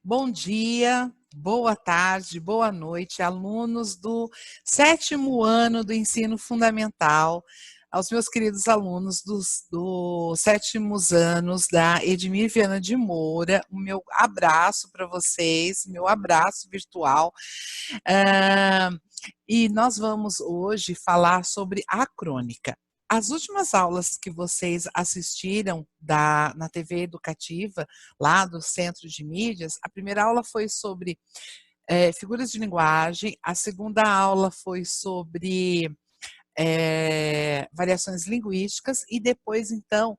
Bom dia, boa tarde, boa noite, alunos do 7º ano do ensino fundamental, aos meus queridos alunos dos 7º anos da Edmir Viana de Moura, o meu abraço para vocês, meu abraço virtual. E nós vamos hoje falar sobre a crônica. As últimas aulas que vocês assistiram na TV educativa, lá do Centro de Mídias, a primeira aula foi sobre figuras de linguagem, a segunda aula foi sobre variações linguísticas, e depois, então,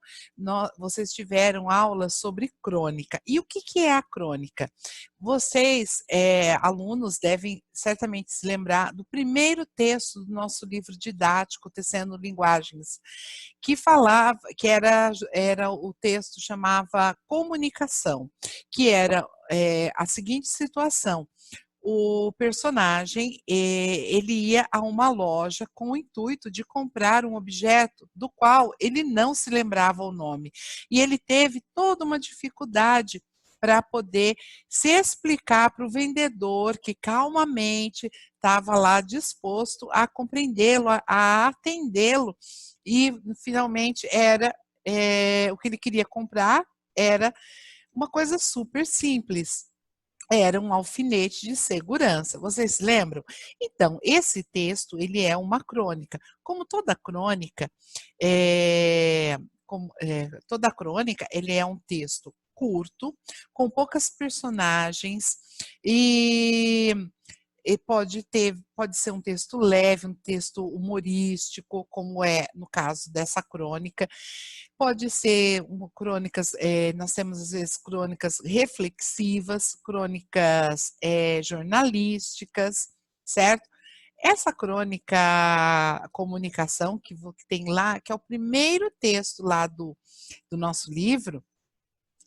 vocês tiveram aulas sobre crônica. E o que é a crônica? Vocês, alunos, devem certamente se lembrar do primeiro texto do nosso livro didático, Tecendo Linguagens, que falava, que era o texto chamava Comunicação, que era a seguinte situação: o personagem, ele ia a uma loja com o intuito de comprar um objeto do qual ele não se lembrava o nome. E ele teve toda uma dificuldade para poder se explicar para o vendedor, que calmamente estava lá disposto a compreendê-lo, a atendê-lo, e finalmente o que ele queria comprar era uma coisa super simples. Era um alfinete de segurança. Vocês se lembram? Então, esse texto, ele é uma crônica. Como toda crônica, ele é um texto curto, com poucas personagens, e pode ser um texto leve, um texto humorístico, como é no caso dessa crônica. Pode ser crônicas, nós temos às vezes crônicas reflexivas, crônicas jornalísticas, certo? Essa crônica Comunicação, que tem lá, que é o primeiro texto lá do nosso livro,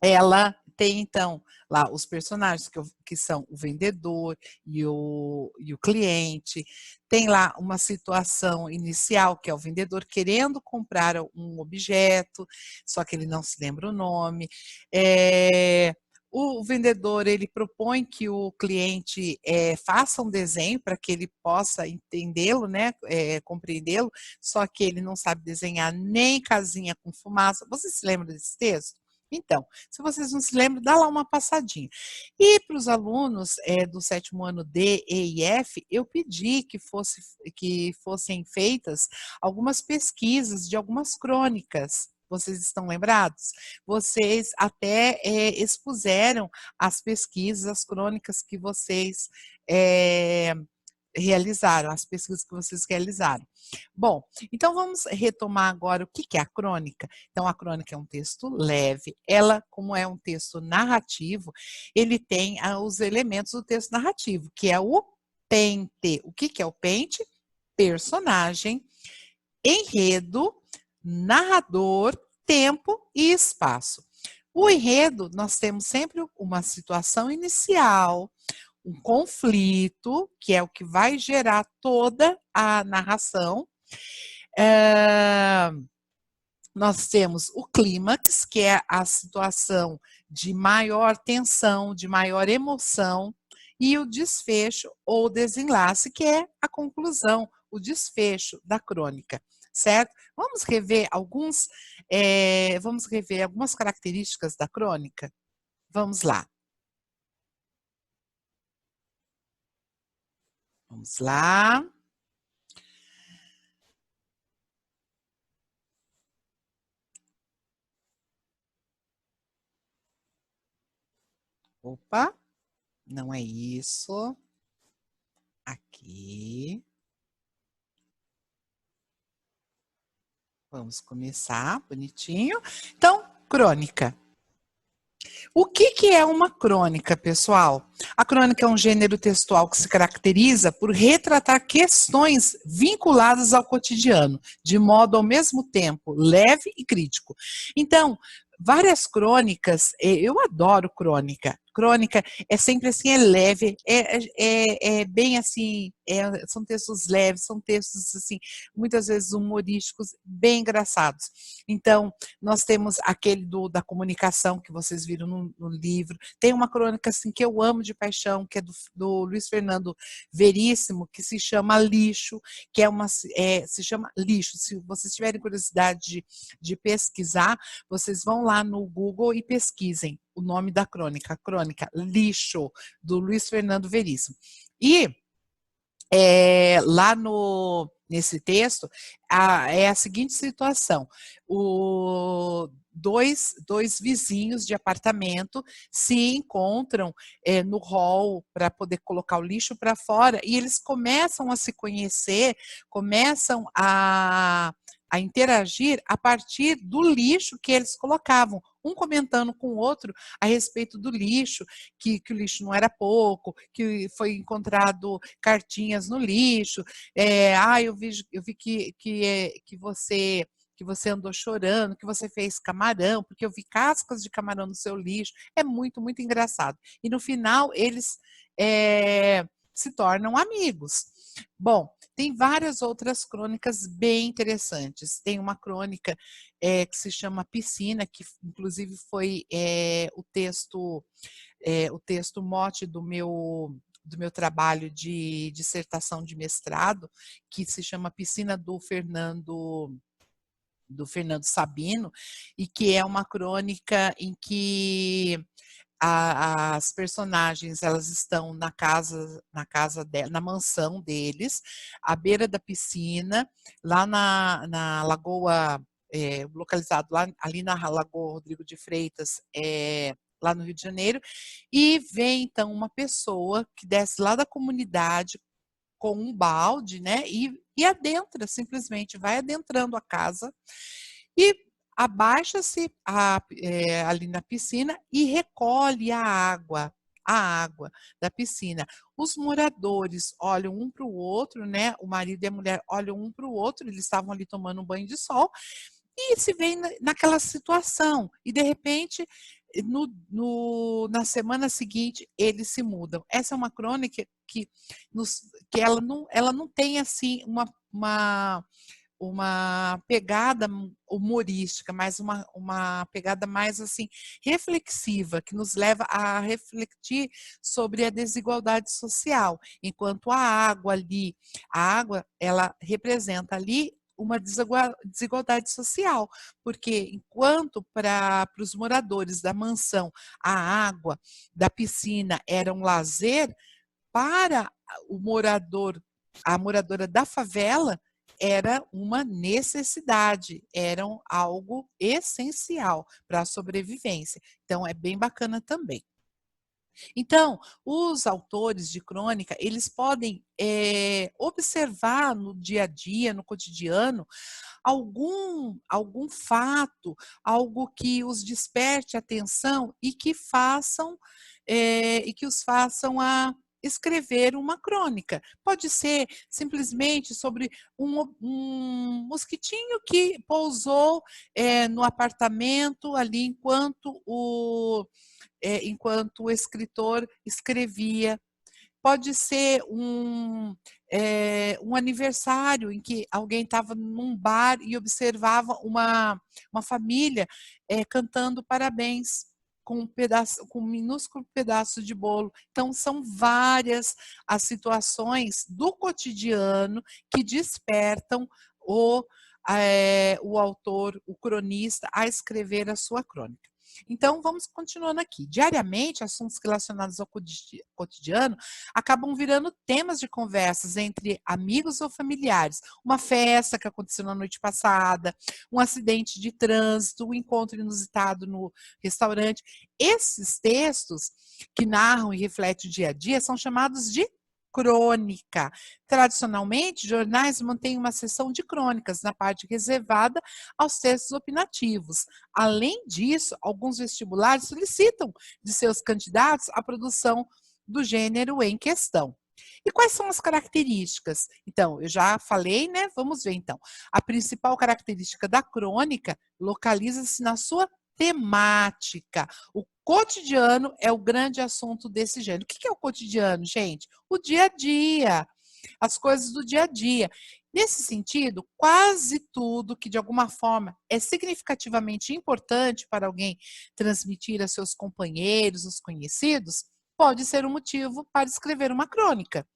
ela tem, então, lá os personagens que são o vendedor e o cliente. Tem lá uma situação inicial, que é o vendedor querendo comprar um objeto, só que ele não se lembra o nome. O vendedor, ele propõe que o cliente faça um desenho para que ele possa entendê-lo, né, compreendê-lo, só que ele não sabe desenhar nem casinha com fumaça. Você se lembra desse texto? Então, se vocês não se lembram, dá lá uma passadinha. E para os alunos do 7º ano D, E e F, eu pedi que fossem feitas algumas pesquisas de algumas crônicas. Vocês estão lembrados? Vocês até expuseram as pesquisas, as crônicas que vocês realizaram, as pesquisas que vocês realizaram. Bom, então vamos retomar agora o que é a crônica. Então, a crônica é um texto leve. Ela, como é um texto narrativo, ele tem os elementos do texto narrativo, que é o pente. O que é o pente? Personagem, enredo, narrador, tempo e espaço. O enredo, nós temos sempre uma situação inicial, um conflito, que é o que vai gerar toda a narração. Nós temos o clímax, que é a situação de maior tensão, de maior emoção, e o desfecho ou desenlace, que é a conclusão, o desfecho da crônica, certo? Vamos rever algumas características da crônica? Vamos lá. Vamos lá. Opa, não é isso. Aqui. Vamos começar bonitinho. Então, crônica. O que é uma crônica, pessoal? A crônica é um gênero textual que se caracteriza por retratar questões vinculadas ao cotidiano, de modo ao mesmo tempo leve e crítico. Então, várias crônicas, eu adoro crônica. Crônica é sempre assim, é leve, é bem assim, são textos leves, são textos, assim, muitas vezes humorísticos, bem engraçados. Então, nós temos aquele da comunicação, que vocês viram no livro. Tem uma crônica, assim, que eu amo de paixão, que é do Luiz Fernando Veríssimo, que se chama Lixo, que se chama Lixo. Se vocês tiverem curiosidade de pesquisar, vocês vão lá no Google e pesquisem o nome da crônica, a crônica Lixo, do Luiz Fernando Veríssimo. E lá nesse texto, é a seguinte situação: dois vizinhos de apartamento se encontram no hall para poder colocar o lixo para fora, e eles começam a se conhecer, começam a interagir a partir do lixo que eles colocavam, um comentando com o outro a respeito do lixo, que o lixo não era pouco, que foi encontrado cartinhas no lixo, eu vi que você andou chorando, que você fez camarão, porque eu vi cascas de camarão no seu lixo. É muito, muito engraçado. E no final, eles se tornam amigos. Bom, tem várias outras crônicas bem interessantes. Tem uma crônica que se chama Piscina, que inclusive foi o texto mote do meu trabalho de dissertação de mestrado, que se chama Piscina, do Fernando Sabino, e que é uma crônica em que as personagens, elas estão na mansão deles, à beira da piscina, lá na lagoa, localizado ali na Lagoa Rodrigo de Freitas, lá no Rio de Janeiro, e vem então uma pessoa que desce lá da comunidade com um balde, né, e adentra, simplesmente vai adentrando a casa e abaixa-se ali na piscina e recolhe a água da piscina. Os moradores olham um para o outro, né? O marido e a mulher olham um para o outro, eles estavam ali tomando um banho de sol, e se vê naquela situação. E, de repente, na semana seguinte, eles se mudam. Essa é uma crônica que ela não tem, assim, uma pegada humorística, mas uma pegada mais, assim, reflexiva, que nos leva a refletir sobre a desigualdade social. Enquanto a água, ela representa ali uma desigualdade social, porque enquanto para os moradores da mansão a água da piscina era um lazer, para a moradora da favela, era uma necessidade, era algo essencial para a sobrevivência. Então, é bem bacana também. Então, os autores de crônica, eles podem observar no dia a dia, no cotidiano, algum fato, algo que os desperte atenção e que os façam a escrever uma crônica. Pode ser simplesmente sobre um mosquitinho que pousou no apartamento ali enquanto o escritor escrevia. Pode ser um aniversário em que alguém estava num bar e observava uma família cantando parabéns com um minúsculo pedaço de bolo. Então, são várias as situações do cotidiano que despertam o autor, o cronista, a escrever a sua crônica. Então, vamos continuando aqui. Diariamente, assuntos relacionados ao cotidiano acabam virando temas de conversas entre amigos ou familiares. Uma festa que aconteceu na noite passada, um acidente de trânsito, um encontro inusitado no restaurante. Esses textos que narram e refletem o dia a dia são chamados de crônica. Tradicionalmente, jornais mantêm uma seção de crônicas na parte reservada aos textos opinativos. Além disso, alguns vestibulares solicitam de seus candidatos a produção do gênero em questão. E quais são as características? Então, eu já falei, né? Vamos ver então. A principal característica da crônica localiza-se na sua temática. O cotidiano é o grande assunto desse gênero. O que é o cotidiano, gente? O dia a dia. as coisas do dia a dia. Nesse sentido, quase tudo que de alguma forma é significativamente importante para alguém transmitir a seus companheiros, os conhecidos, pode ser um motivo para escrever uma crônica.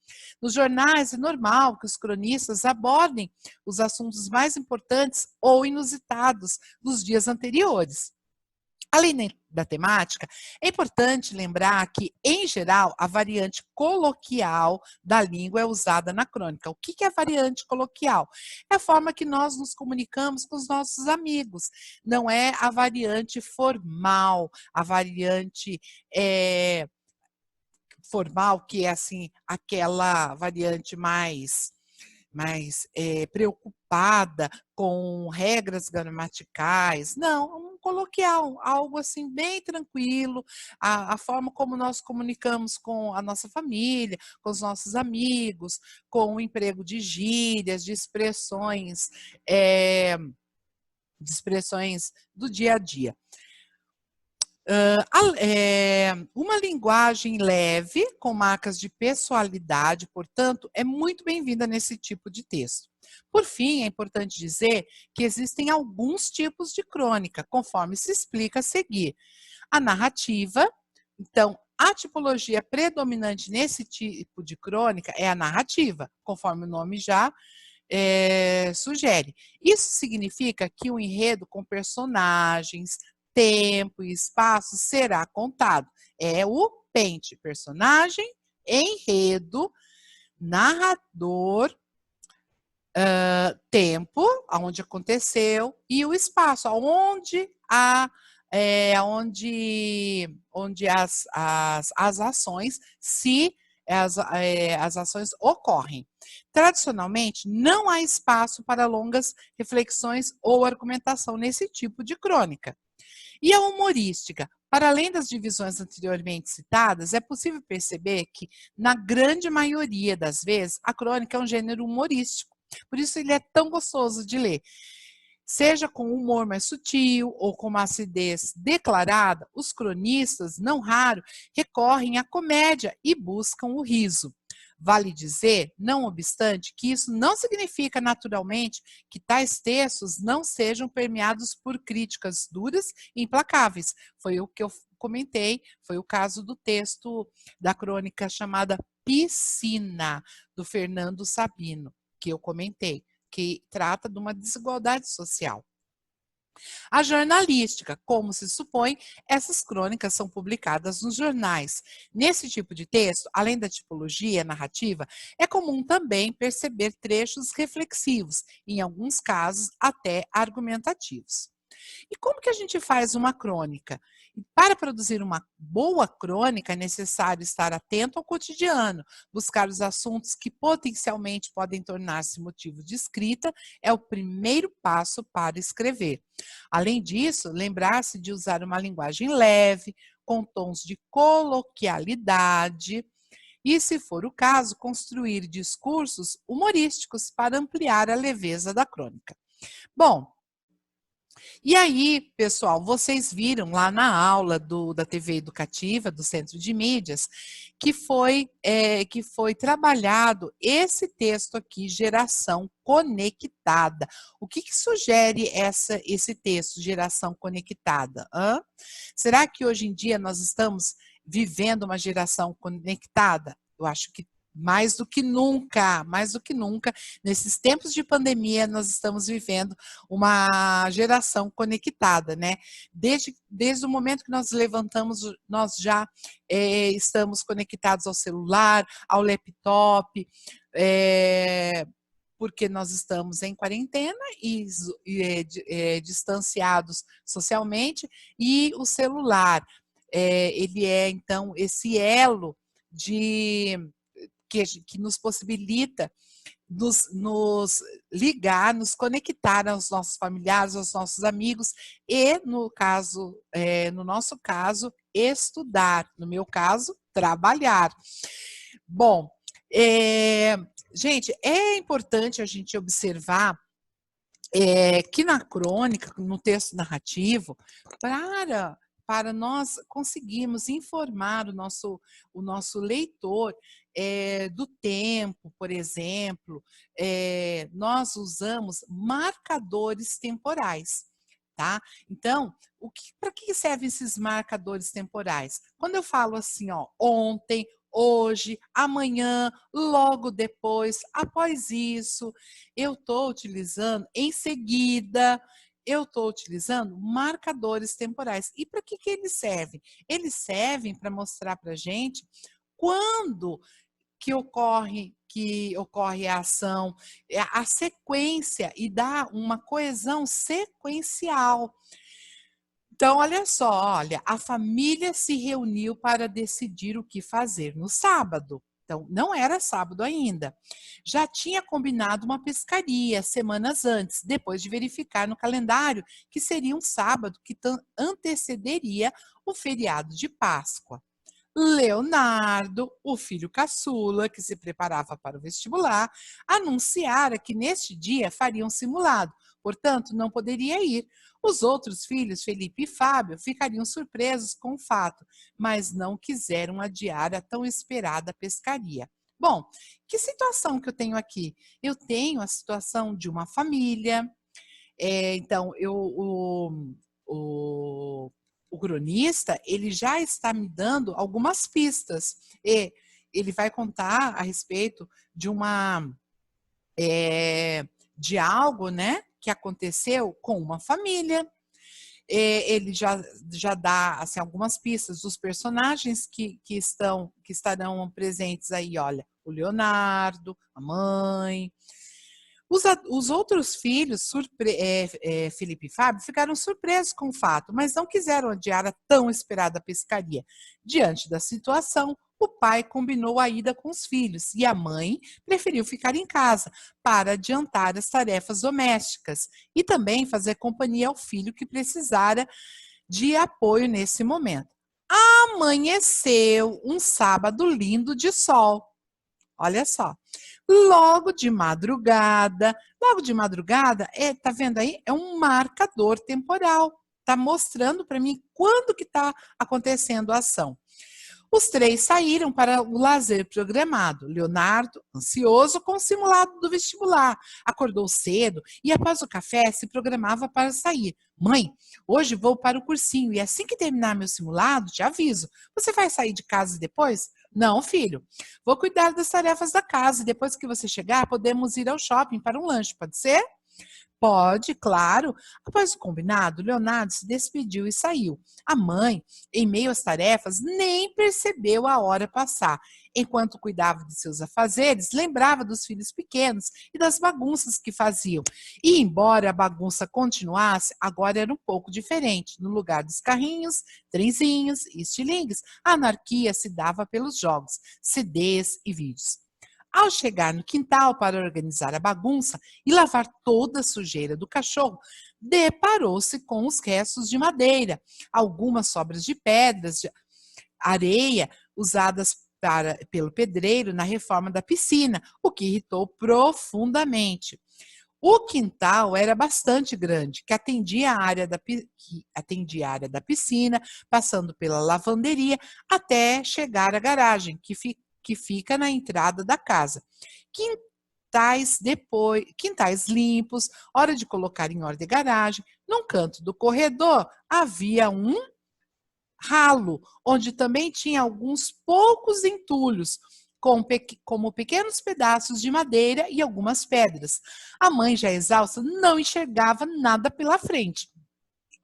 Nos jornais é normal que os cronistas abordem os assuntos mais importantes ou inusitados dos dias anteriores. Além da temática, é importante lembrar que, em geral, a variante coloquial da língua é usada na crônica. O que é a variante coloquial? É a forma que nós nos comunicamos com os nossos amigos, não é a variante formal, a variante formal, que é assim, aquela variante mais preocupada com regras gramaticais. Não, um coloquial, algo assim bem tranquilo, a forma como nós comunicamos com a nossa família, com os nossos amigos, com o emprego de gírias, de expressões do dia a dia. Uma linguagem leve, com marcas de pessoalidade, portanto, é muito bem-vinda nesse tipo de texto. Por fim, é importante dizer que existem alguns tipos de crônica, conforme se explica a seguir. A narrativa, então, a tipologia predominante nesse tipo de crônica é a narrativa, conforme o nome já sugere. Isso significa que o enredo com personagens, tempo e espaço será contado. É o pente, personagem, enredo, narrador, tempo, aonde aconteceu, e o espaço, aonde onde as ações, se as ações ocorrem. Tradicionalmente, não há espaço para longas reflexões ou argumentação nesse tipo de crônica. E a humorística? Para além das divisões anteriormente citadas, é possível perceber que, na grande maioria das vezes, a crônica é um gênero humorístico. Por isso ele é tão gostoso de ler. Seja com humor mais sutil ou com uma acidez declarada, os cronistas, não raro, recorrem à comédia e buscam o riso. Vale dizer, não obstante, que isso não significa naturalmente que tais textos não sejam permeados por críticas duras e implacáveis. Foi o que eu comentei, foi o caso do texto da crônica chamada Piscina, do Fernando Sabino, que eu comentei, que trata de uma desigualdade social. A jornalística, como se supõe, essas crônicas são publicadas nos jornais. Nesse tipo de texto, além da tipologia narrativa, é comum também perceber trechos reflexivos, em alguns casos até argumentativos. E como que a gente faz uma crônica? Para produzir uma boa crônica, é necessário estar atento ao cotidiano, buscar os assuntos que potencialmente podem tornar-se motivo de escrita, é o primeiro passo para escrever. Além disso, lembrar-se de usar uma linguagem leve, com tons de coloquialidade, e, se for o caso, construir discursos humorísticos para ampliar a leveza da crônica. Bom, e aí, pessoal, vocês viram lá na aula da TV Educativa, do Centro de Mídias, que foi trabalhado esse texto aqui, Geração Conectada. O que sugere esse texto, Geração Conectada? Será que hoje em dia nós estamos vivendo uma geração conectada? Eu acho que mais do que nunca, nesses tempos de pandemia, nós estamos vivendo uma geração conectada, né? Desde o momento que nós levantamos, nós já estamos conectados ao celular, ao laptop, porque nós estamos em quarentena e distanciados socialmente, e o celular, ele é, então, esse elo que nos possibilita nos ligar, nos conectar aos nossos familiares, aos nossos amigos e, no nosso caso, estudar. No meu caso, trabalhar. Bom, gente, é importante a gente observar que na crônica, no texto narrativo, para nós conseguirmos informar o nosso leitor, do tempo, por exemplo, nós usamos marcadores temporais, tá? Então, para que servem esses marcadores temporais? Quando eu falo assim, ó, ontem, hoje, amanhã, logo depois, após isso, eu estou utilizando em seguida, eu estou utilizando marcadores temporais. E para que eles servem? Eles servem para mostrar para a gente quando que ocorre a ação, a sequência e dá uma coesão sequencial. Então, olha só, olha, a família se reuniu para decidir o que fazer no sábado. Então, não era sábado ainda. Já tinha combinado uma pescaria semanas antes, depois de verificar no calendário que seria um sábado que antecederia o feriado de Páscoa. Leonardo, o filho caçula, que se preparava para o vestibular, anunciara que neste dia faria um simulado, portanto, não poderia ir. Os outros filhos, Felipe e Fábio, ficariam surpresos com o fato, mas não quiseram adiar a tão esperada pescaria. Bom, que situação que eu tenho aqui? Eu tenho a situação de uma família, então, o cronista, ele já está me dando algumas pistas. E ele vai contar a respeito de algo, né, que aconteceu com uma família. Ele já dá assim, algumas pistas dos personagens que estarão presentes aí, olha, o Leonardo, a mãe. Os outros filhos, Felipe e Fábio, ficaram surpresos com o fato, mas não quiseram adiar a tão esperada pescaria. Diante da situação, o pai combinou a ida com os filhos e a mãe preferiu ficar em casa para adiantar as tarefas domésticas e também fazer companhia ao filho que precisara de apoio nesse momento. Amanheceu um sábado lindo de sol. Olha só. Logo de madrugada, tá vendo aí? É um marcador temporal. Tá mostrando para mim quando que está acontecendo a ação. Os três saíram para o lazer programado. Leonardo, ansioso com o simulado do vestibular, acordou cedo e, após o café, se programava para sair. Mãe, hoje vou para o cursinho e assim que terminar meu simulado, te aviso. Você vai sair de casa depois? Não, filho. Vou cuidar das tarefas da casa e depois que você chegar, podemos ir ao shopping para um lanche, pode ser? Pode, claro. Após o combinado, Leonardo se despediu e saiu. A mãe, em meio às tarefas, nem percebeu a hora passar. Enquanto cuidava de seus afazeres, lembrava dos filhos pequenos e das bagunças que faziam. E, embora a bagunça continuasse, agora era um pouco diferente. No lugar dos carrinhos, trenzinhos e estilingues, a anarquia se dava pelos jogos, CDs e vídeos. Ao chegar no quintal para organizar a bagunça e lavar toda a sujeira do cachorro, deparou-se com os restos de madeira, algumas sobras de pedras, de areia usadas pelo pedreiro na reforma da piscina, o que irritou profundamente. O quintal era bastante grande, que atendia a área da piscina, passando pela lavanderia até chegar à garagem, que fica na entrada da casa. Quintais limpos, hora de colocar em ordem a garagem. Num canto do corredor havia um ralo, onde também tinha alguns poucos entulhos, como pequenos pedaços de madeira e algumas pedras. A mãe, já exausta, não enxergava nada pela frente.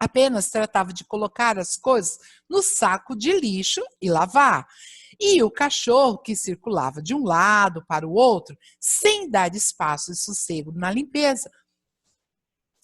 Apenas tratava de colocar as coisas no saco de lixo e lavar. E o cachorro, que circulava de um lado para o outro, sem dar espaço e sossego na limpeza,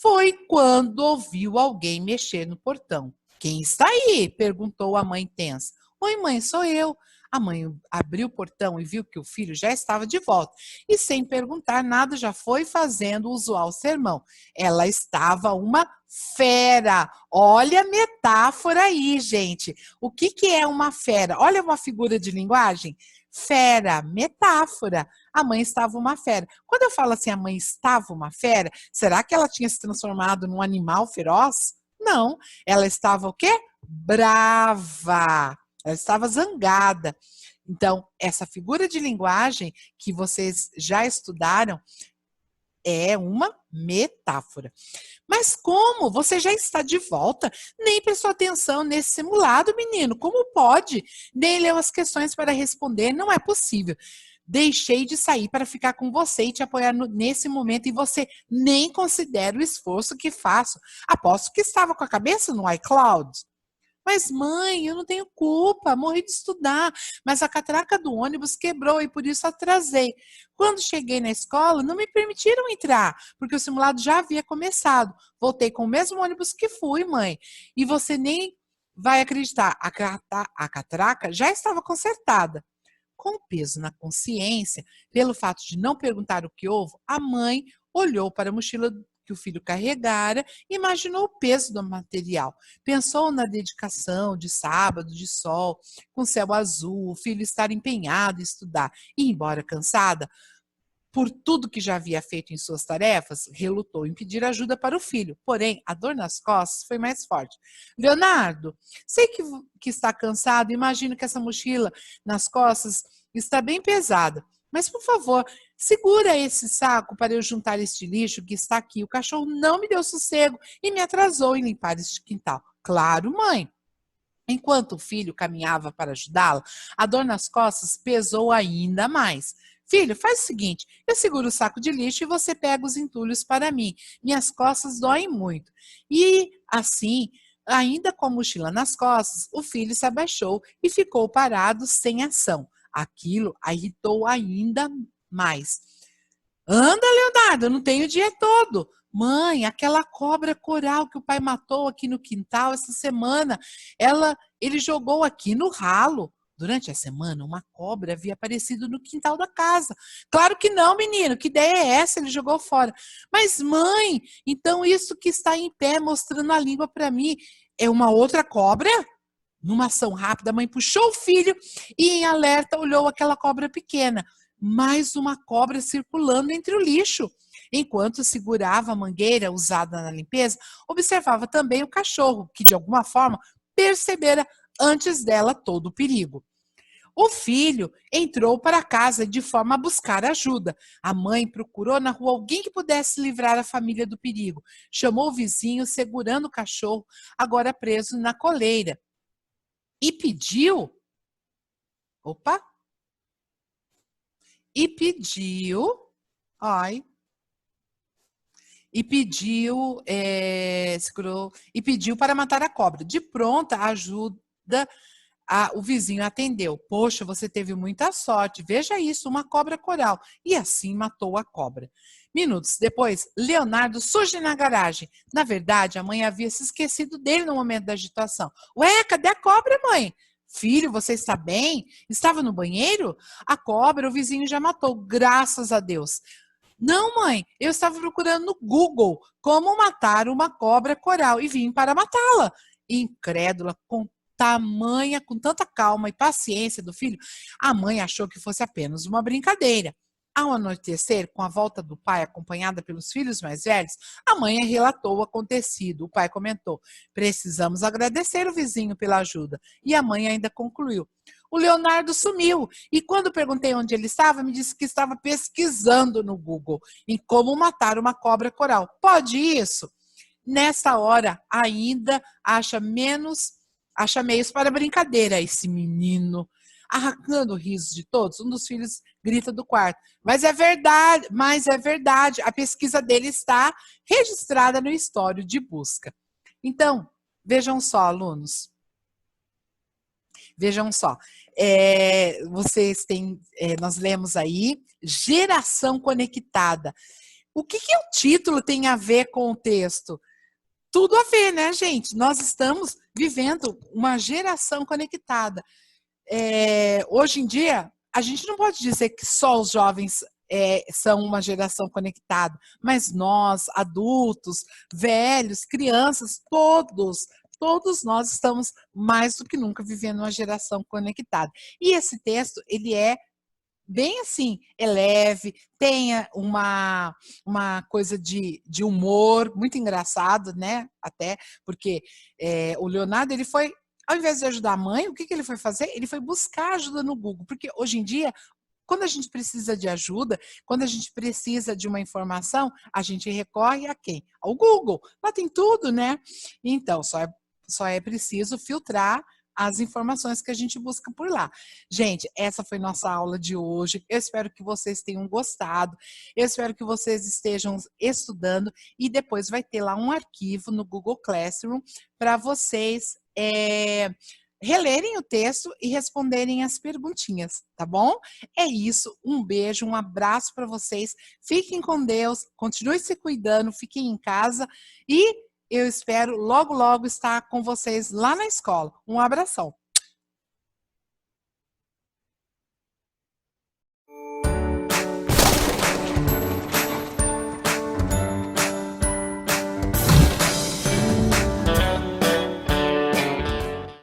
foi quando ouviu alguém mexer no portão. Quem está aí? Perguntou a mãe tensa. Oi, mãe, sou eu. A mãe abriu o portão e viu que o filho já estava de volta. E sem perguntar nada, já foi fazendo o usual sermão. Ela estava uma fera. Olha a metáfora aí, gente. O que é uma fera? Olha uma figura de linguagem. Fera, metáfora. A mãe estava uma fera. Quando eu falo assim, a mãe estava uma fera, será que ela tinha se transformado num animal feroz? Não, ela estava o quê? Brava. Ela estava zangada. Então, essa figura de linguagem que vocês já estudaram é uma metáfora. Mas como? Você já está de volta? Nem prestou atenção nesse simulado, menino. Como pode? Nem leu as questões para responder. Não é possível. Deixei de sair para ficar com você e te apoiar nesse momento e você nem considera o esforço que faço. Aposto que estava com a cabeça no iCloud. Mas, mãe, eu não tenho culpa, morri de estudar, mas a catraca do ônibus quebrou e por isso atrasei. Quando cheguei na escola, não me permitiram entrar, porque o simulado já havia começado. Voltei com o mesmo ônibus que fui, mãe. E você nem vai acreditar, a catraca já estava consertada. Com o peso na consciência, pelo fato de não perguntar o que houve, a mãe olhou para a mochila que o filho carregara e imaginou o peso do material. Pensou na dedicação de sábado, de sol, com céu azul, o filho estar empenhado em estudar. E, embora cansada, por tudo que já havia feito em suas tarefas, relutou em pedir ajuda para o filho. Porém, a dor nas costas foi mais forte. Leonardo, sei que está cansado, imagino que essa mochila nas costas está bem pesada. Mas, por favor, segura esse saco para eu juntar este lixo que está aqui. O cachorro não me deu sossego e me atrasou em limpar este quintal. Claro, mãe. Enquanto o filho caminhava para ajudá-la, a dor nas costas pesou ainda mais. Filho, faz o seguinte, eu seguro o saco de lixo e você pega os entulhos para mim. Minhas costas doem muito. E assim, ainda com a mochila nas costas, o filho se abaixou e ficou parado sem ação. Aquilo a irritou ainda mais. Anda, Leonardo, eu não tenho o dia todo. Mãe, aquela cobra coral que o pai matou aqui no quintal essa semana, ele jogou aqui no ralo. Durante a semana, uma cobra havia aparecido no quintal da casa. Claro que não, menino, que ideia é essa? Ele jogou fora. Mas, mãe, então isso que está em pé, mostrando a língua para mim, é uma outra cobra? Numa ação rápida, a mãe puxou o filho e, em alerta, olhou aquela cobra pequena. Mais uma cobra circulando entre o lixo. Enquanto segurava a mangueira usada na limpeza, observava também o cachorro, que de alguma forma percebera antes dela todo o perigo. O filho entrou para casa de forma a buscar ajuda. A mãe procurou na rua alguém que pudesse livrar a família do perigo. Chamou o vizinho segurando o cachorro, agora preso na coleira. E pediu, opa, e pediu, ai, e pediu, segurou, e pediu para matar a cobra. De pronta ajuda, o vizinho atendeu. Poxa, você teve muita sorte. Veja isso, uma cobra coral. E assim matou a cobra. Minutos depois, Leonardo surge na garagem. Na verdade, a mãe havia se esquecido dele no momento da agitação. Ué, cadê a cobra, mãe? Filho, você está bem? Estava no banheiro? A cobra o vizinho já matou, graças a Deus. Não, mãe, eu estava procurando no Google como matar uma cobra coral e vim para matá-la. Incrédula, com tanta calma e paciência do filho, a mãe achou que fosse apenas uma brincadeira. Ao anoitecer, com a volta do pai acompanhada pelos filhos mais velhos, a mãe relatou o acontecido. O pai comentou: precisamos agradecer o vizinho pela ajuda. E a mãe ainda concluiu: o Leonardo sumiu. E quando perguntei onde ele estava, me disse que estava pesquisando no Google em como matar uma cobra coral. Pode isso? Nessa hora, ainda acha meios para brincadeira esse menino. Arrancando o riso de todos, um dos filhos grita do quarto. Mas é verdade, a pesquisa dele está registrada no histórico de busca. Então, vejam só, alunos. Vejam só, nós lemos aí, geração conectada. O que o título tem a ver com o texto? Tudo a ver, né, gente? Nós estamos vivendo uma geração conectada. Hoje em dia, a gente não pode dizer que só os jovens são uma geração conectada, mas nós, adultos, velhos, crianças, todos nós estamos mais do que nunca vivendo uma geração conectada. E esse texto, ele é bem assim, é leve, tem uma coisa de humor muito engraçado, né? Até porque o Leonardo, ele foi ao invés de ajudar a mãe, o que ele foi fazer? Ele foi buscar ajuda no Google, porque hoje em dia, quando a gente precisa de ajuda, quando a gente precisa de uma informação, a gente recorre a quem? Ao Google. Lá tem tudo, né? Então, só é preciso filtrar as informações que a gente busca por lá. Gente, essa foi nossa aula de hoje. Eu espero que vocês tenham gostado. Eu espero que vocês estejam estudando e depois vai ter lá um arquivo no Google Classroom para vocês relerem o texto e responderem as perguntinhas, tá bom? É isso, um beijo, um abraço para vocês. Fiquem com Deus, continuem se cuidando, fiquem em casa e eu espero logo, logo estar com vocês lá na escola. Um abração.